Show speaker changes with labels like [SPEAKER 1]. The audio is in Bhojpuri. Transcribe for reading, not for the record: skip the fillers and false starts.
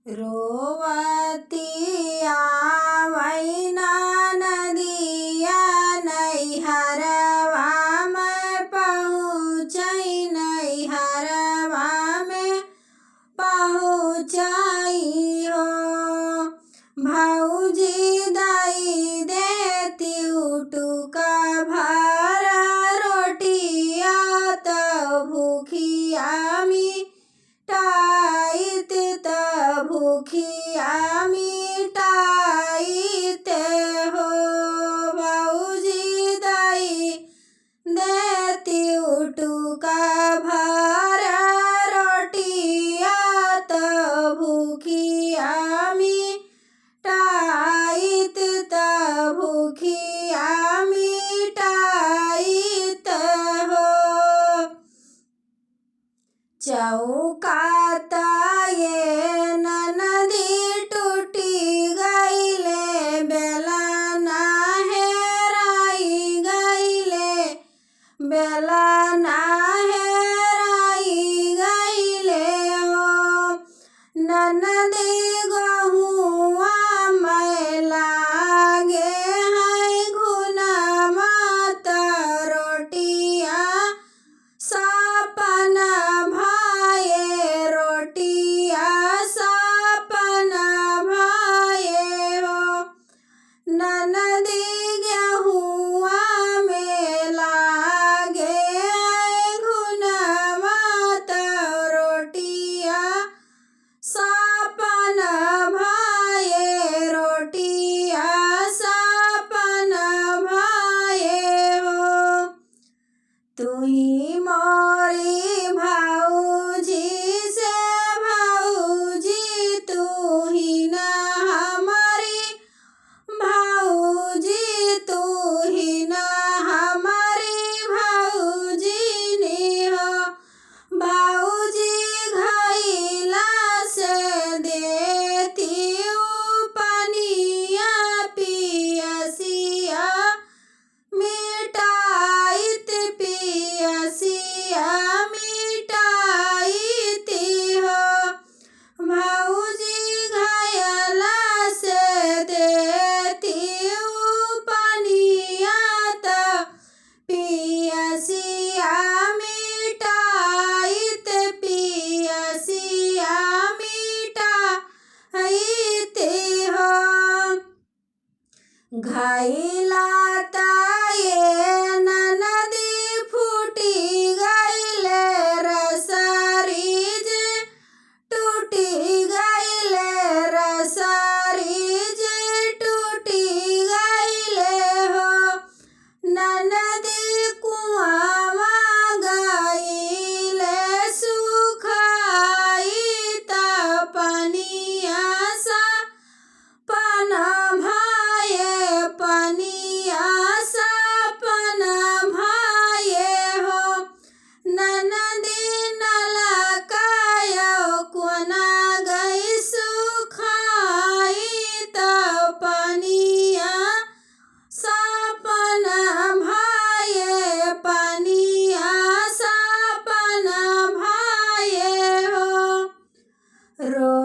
[SPEAKER 1] रोवतिया वैना नदिया नैहरवा में पहुँचई नैहरवा में पहुँचई हो। भौजी दई देती उटुका भर रोटिया त भूखिया मिटाइत त भूखिया मिटाइत हो। भौजी दई देती उटुका भर रोटिया त भूखिया मिटाइत त भूखिया मिटाइत हो। चौका ये ननदी टूटी गईले बेलना हेराई गईले बेलना हेराई गईले हो। ननदी गहुआ में लागे है घुनमा त रोटिया सपन भाए रोटिया सपन भाए हो। ननदी गेहुआ में लागे है घुनमा त रोटिया सपन भाए रोटिया सपन भाए हो। तुही मोरी भौजी से भौजी तुही न हमारी भौजी तुही न हमारी भौजी नी हो। भौजी घैला से देती पनिया पियसिया मिटाइत पियसिया मिटाइत हो। भौजी घैला से देती पनिया त पियसिया मिटाइत पियसिया मिटाइत हो। घैला त ये ननदी फूटी गईले रसरीज टूटी गईले रसरीज टूटी गईले हो। ननदी कुआवा गईले सुखाई त पनिया सपन भाए पनिया सपन भाए हो। ननदी नलकाय कोना गई सुखाई त पनिया सपन भाए पनिया सपन भाए हो। रो